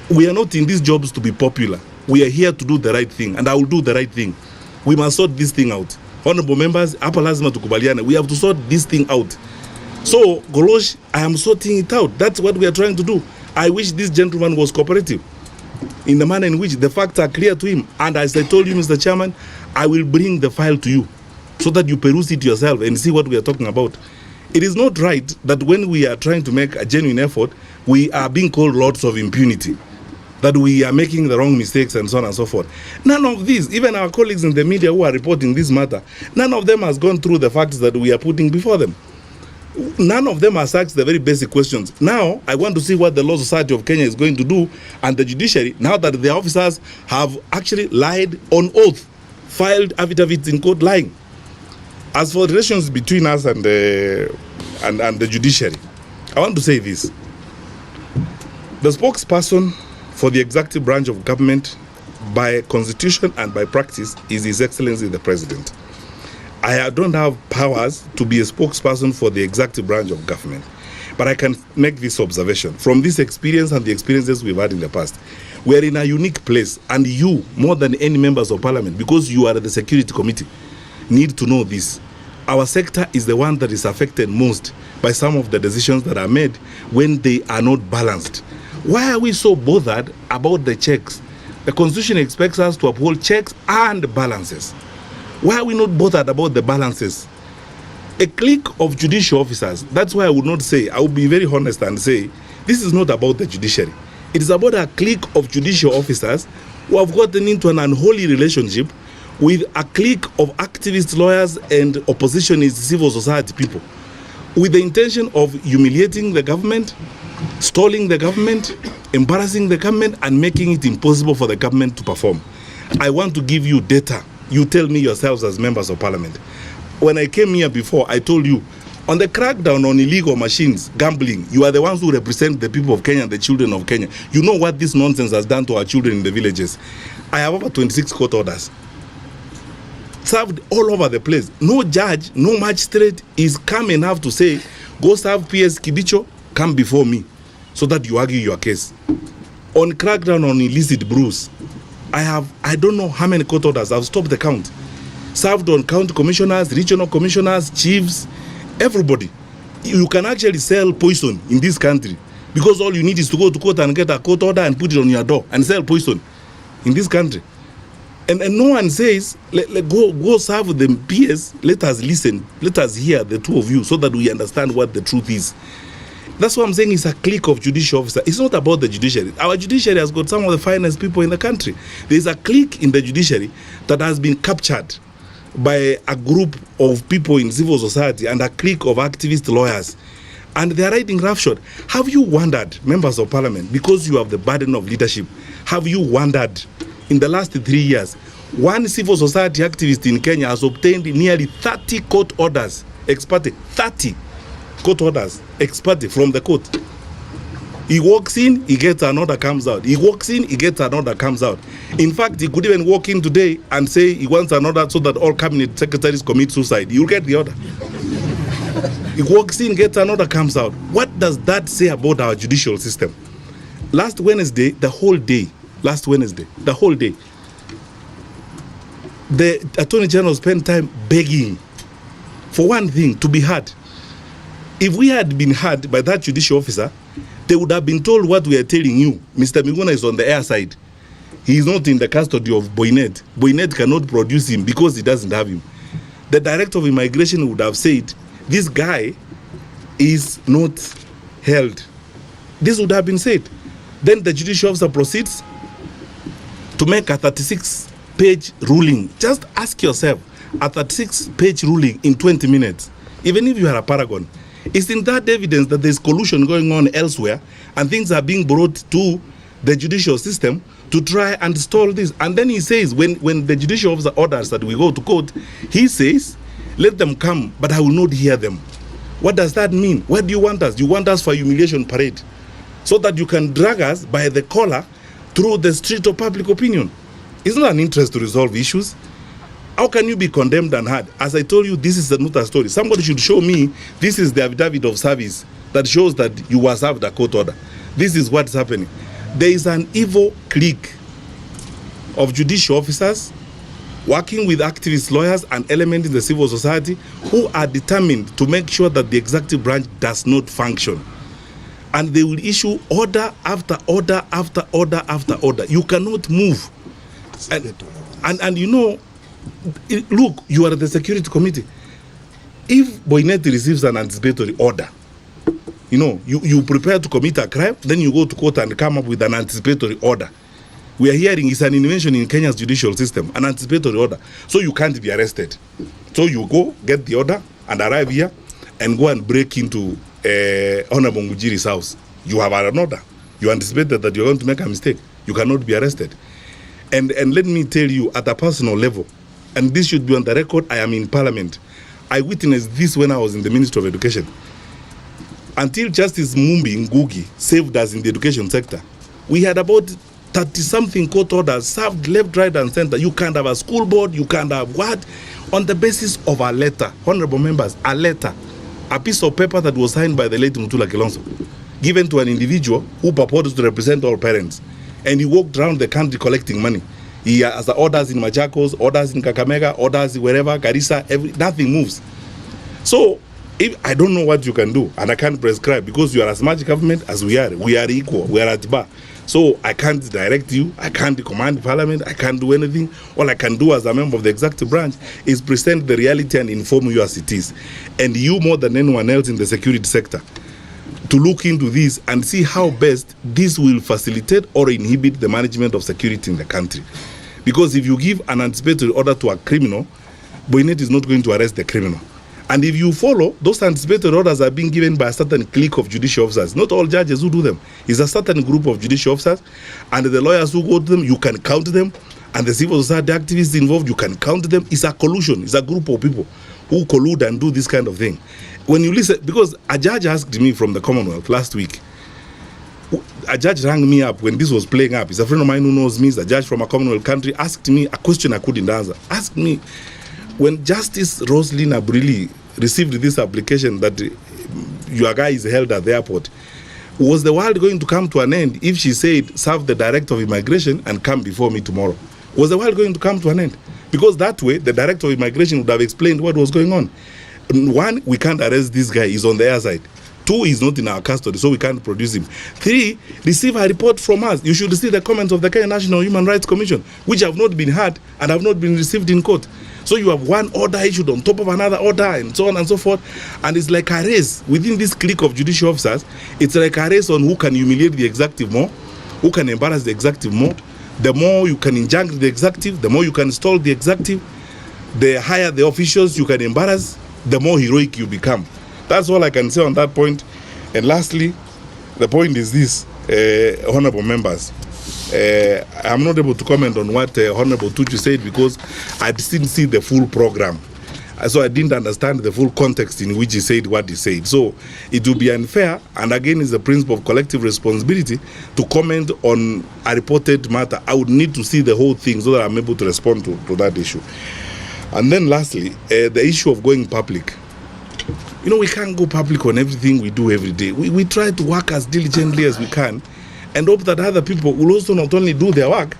We are not in these jobs to be popular. We are here to do the right thing, and I will do the right thing. We must sort this thing out. Honorable members, hapa lazima tukubaliane. We have to sort this thing out. So, Golosh, I am sorting it out. That's what we are trying to do. I wish this gentleman was cooperative in the manner in which the facts are clear to him. And as I told you, Mr. Chairman, I will bring the file to you so that you peruse it yourself and see what we are talking about. It is not right that when we are trying to make a genuine effort, we are being called lords of impunity, that we are making the wrong mistakes and so on and so forth. None of these, even our colleagues in the media who are reporting this matter, none of them has gone through the facts that we are putting before them. None of them has asked the very basic questions. Now, I want to see what the Law Society of Kenya is going to do, and the judiciary, now that the officers have actually lied on oath, filed affidavits in court lying. As for the relations between us and the judiciary, I want to say this. The spokesperson for the executive branch of government, by constitution and by practice, is His Excellency the President. I don't have powers to be a spokesperson for the executive branch of government, but I can make this observation. From this experience and the experiences we've had in the past, we are in a unique place, and you, more than any members of parliament, because you are the security committee, need to know this. Our sector is the one that is affected most by some of the decisions that are made when they are not balanced. Why are we so bothered about the checks? The Constitution expects us to uphold checks and balances. Why are we not bothered about the balances? A clique of judicial officers, that's why I would not say, I would be very honest and say, this is not about the judiciary. It is about a clique of judicial officers who have gotten into an unholy relationship with a clique of activist lawyers and oppositionist civil society people, with the intention of humiliating the government, stalling the government, embarrassing the government, and making it impossible for the government to perform. I want to give you data. You tell me yourselves as members of parliament. When I came here before, I told you, on the crackdown on illegal machines, gambling, you are the ones who represent the people of Kenya, the children of Kenya. You know what this nonsense has done to our children in the villages. I have over 26 court orders, served all over the place. No judge, no magistrate is calm enough to say, go serve PS Kibicho, come before me, so that you argue your case. On crackdown on illicit brews, I don't know how many court orders. I've stopped the count. Served on county commissioners, regional commissioners, chiefs, everybody. You can actually sell poison in this country because all you need is to go to court and get a court order and put it on your door and sell poison in this country. And no one says, go serve the PS. Let us listen. Let us hear the two of you so that we understand what the truth is. That's what I'm saying. It's a clique of judicial officers. It's not about the judiciary. Our judiciary has got some of the finest people in the country. There's a clique in the judiciary that has been captured by a group of people in civil society and a clique of activist lawyers. And they are riding roughshod. Have you wondered, members of parliament, because you have the burden of leadership, have you wondered, in the last 3 years, one civil society activist in Kenya has obtained nearly 30 court orders, ex parte, 30 court orders, ex parte, from the court. He walks in, he gets an order, comes out. He walks in, he gets an order, comes out. In fact, he could even walk in today and say he wants an order so that all cabinet secretaries commit suicide. You'll get the order. He walks in, gets an order, comes out. What does that say about our judicial system? Last Wednesday, the whole day, the Attorney General spent time begging for one thing, to be heard. If we had been heard by that judicial officer, they would have been told what we are telling you. Mr. Miguna is on the air side. He is not in the custody of Boynet. Boynet cannot produce him because he doesn't have him. The director of immigration would have said, this guy is not held. This would have been said. Then the judicial officer proceeds to make a 36-page ruling. Just ask yourself, a 36-page ruling in 20 minutes, even if you are a paragon, isn't that evidence that there's collusion going on elsewhere and things are being brought to the judicial system to try and stall this? And then he says, when the judicial officer orders that we go to court, he says, let them come, but I will not hear them. What does that mean? Where do you want us? You want us for humiliation parade so that you can drag us by the collar through the street of public opinion. It's not an interest to resolve issues. How can you be condemned and heard? As I told you, this is not a story. Somebody should show me, this is the affidavit of service that shows that you were served a court order. This is what's happening. There is an evil clique of judicial officers working with activist lawyers and elements in the civil society who are determined to make sure that the executive branch does not function. And they will issue order after order after order after order. You cannot move. And you know, look, you are the security committee. If Boynet receives an anticipatory order, you know, you prepare to commit a crime, then you go to court and come up with an anticipatory order. We are hearing it's an invention in Kenya's judicial system, an anticipatory order. So you can't be arrested. So you go, get the order, and arrive here, and go and break into Honorable Mujiri's house. You have an order. You anticipated that you're going to make a mistake. You cannot be arrested. And let me tell you, at a personal level, and this should be on the record, I am in Parliament. I witnessed this when I was in the Ministry of Education. Until Justice Mumbi Ngugi saved us in the education sector, we had about 30-something court orders served left, right, and center. You can't have a school board, you can't have what? On the basis of a letter, honorable members, a letter, a piece of paper that was signed by the late Mutula Kilonzo, given to an individual who purported to represent all parents. And he walked around the country collecting money. He has orders in Machakos, orders in Kakamega, orders wherever, Garissa, nothing moves. So, I don't know what you can do, and I can't prescribe, because you are as much government as we are. We are equal, we are at bar. So I can't direct you, I can't command Parliament, I can't do anything. All I can do as a member of the executive branch is present the reality and inform you as it is. And you, more than anyone else in the security sector, to look into this and see how best this will facilitate or inhibit the management of security in the country. Because if you give an anticipatory order to a criminal, Boynet is not going to arrest the criminal. And if you follow, those anticipatory orders are being given by a certain clique of judicial officers. Not all judges who do them. It's a certain group of judicial officers, and the lawyers who go to them, you can count them, and the civil society activists involved, you can count them. It's a collusion. It's a group of people who collude and do this kind of thing. When you listen, because a judge asked me from the Commonwealth last week, a judge rang me up when this was playing up. He's a friend of mine who knows me. He's a judge from a Commonwealth country. Asked me a question I couldn't answer. Asked me, when Justice Roslyn Abrili received this application that your guy is held at the airport, was the world going to come to an end if she said, serve the director of immigration and come before me tomorrow? Was the world going to come to an end? Because that way, the director of immigration would have explained what was going on. One, we can't arrest this guy, he's on the air side. Two, he's not in our custody, so we can't produce him. Three, receive a report from us. You should see the comments of the Kenya National Human Rights Commission, which have not been heard and have not been received in court. So you have one order issued on top of another order, and so on and so forth. And it's like a race within this clique of judicial officers. It's like a race on who can humiliate the executive more, who can embarrass the executive more. The more you can injunct the executive, the more you can stall the executive, the higher the officials you can embarrass, the more heroic you become. That's all I can say on that point. And lastly, the point is this, honorable members. I'm not able to comment on what Honorable Tuchu said because I didn't see the full program. So I didn't understand the full context in which he said what he said. So it would be unfair, and again is the principle of collective responsibility, to comment on a reported matter. I would need to see the whole thing so that I'm able to respond to that issue. And then lastly, the issue of going public. You know, we can't go public on everything we do every day. We try to work as diligently as we can and hope that other people will also not only do their work,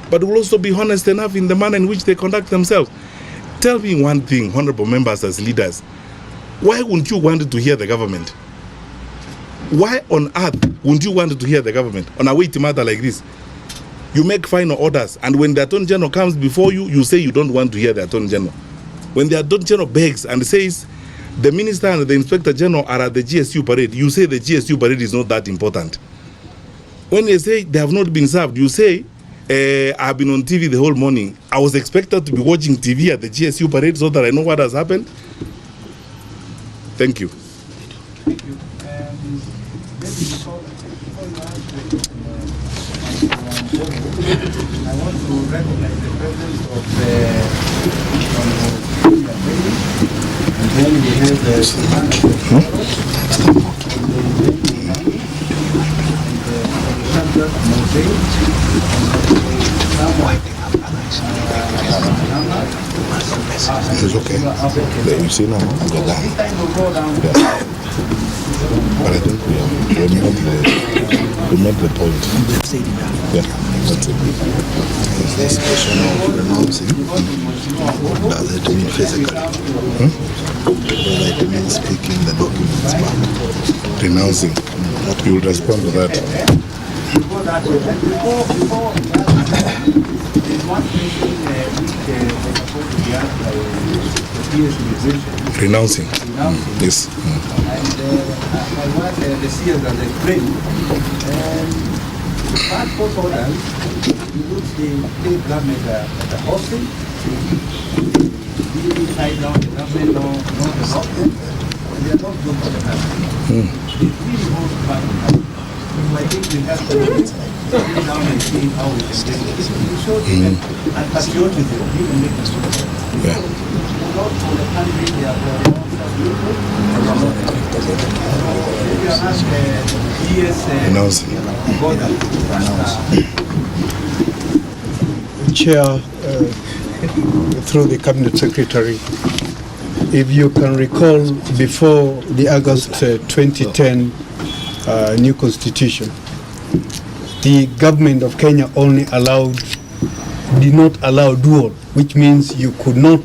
but will also be honest enough in the manner in which they conduct themselves. Tell me one thing, honorable members as leaders, why wouldn't you want to hear the government? Why on earth wouldn't you want to hear the government on a weighty matter like this? You make final orders, and when the Attorney General comes before you, you say you don't want to hear the Attorney General. When the Attorney General begs and says the Minister and the Inspector General are at the GSU parade, you say the GSU parade is not that important. When they say they have not been served, you say, I've been on TV the whole morning. I was expected to be watching TV at the GSU parade so that I know what has happened. Thank you. Thank you. Before you answer, I want to recognize the presence of and then we have It's okay. You see now, I'm going down. But I think we made the point. We've said enough. Yeah, that's it. This question of renouncing, does it mean physically? Whether it means speaking the documents back. Renouncing. You will respond to that. Before that, before there's one question which was supposed to be asked by the PS immigration. Renouncing. Yes. And what the CS has explained, passport holders, which the state government as a hostage, we tie down the government, not the hostage, and they are not good for the country. It really holds back the country. So I think we have to sit down and see how we can get it. We show them and patriotism, even make us Yeah. not for the country, they are for their own patriotism. If you ask Renouncing. Chair, through the Cabinet Secretary, if you can recall, before the August 2010 new constitution, the government of Kenya did not allow dual, which means you could not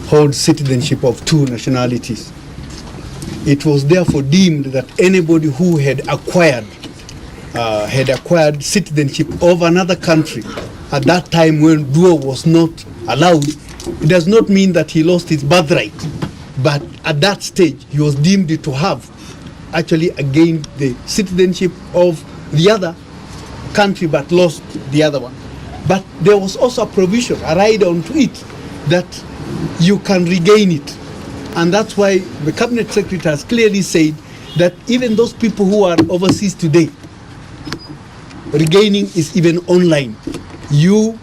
hold citizenship of two nationalities. It was therefore deemed that anybody who had acquired citizenship of another country at that time when dual was not allowed, it does not mean that he lost his birthright, but at that stage he was deemed to have actually gained the citizenship of the other country but lost the other one. But there was also a provision, a rider onto it, that you can regain it. And that's why the Cabinet Secretary has clearly said that even those people who are overseas today, regaining is even online. You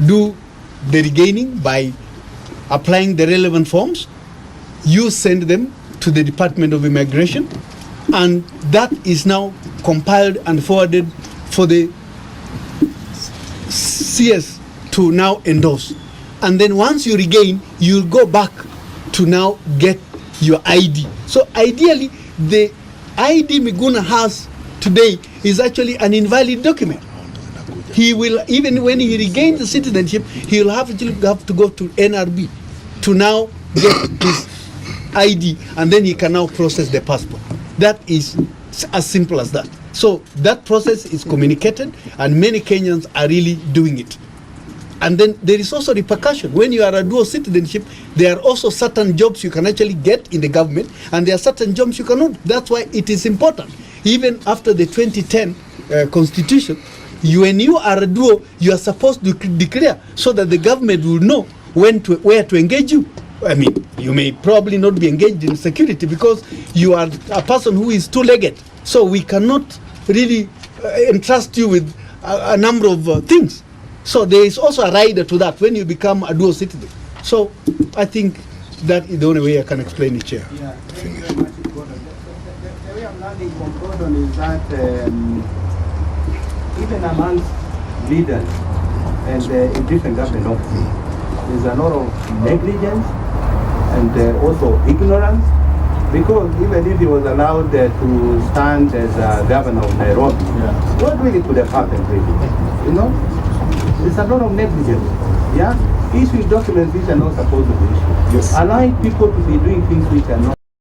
do the regaining by applying the relevant forms, you send them to the Department of Immigration, and that is now compiled and forwarded for the CS to now endorse. And then once you regain, you'll go back to now get your ID. So ideally, the ID Miguna has today is actually an invalid document. He will, even when he regains the citizenship, he will have to go to NRB to now get his ID, and then he can now process the passport. That is as simple as that. So that process is communicated, and many Kenyans are really doing it. And then there is also repercussion. When you are a dual citizenship, there are also certain jobs you can actually get in the government, and there are certain jobs you cannot. That's why it is important. Even after the 2010 constitution, when you are a dual, you are supposed to declare so that the government will know where to engage you. I mean, you may probably not be engaged in security because you are a person who is two-legged. So we cannot really entrust you with a number of things. So there is also a rider to that when you become a dual citizen. So I think that is the only way I can explain it, Chair. Yeah, thank you very much, Gordon. The way I'm learning from Gordon is that even amongst leaders and in different government offices, there's a lot of negligence and also ignorance, because even if he was allowed to stand as a governor of Nairobi, what really could have happened really? You know? There's a lot of negligence. Yeah? Issuing documents which are not supposed to be issued. Yes. Allowing people to be doing things which are not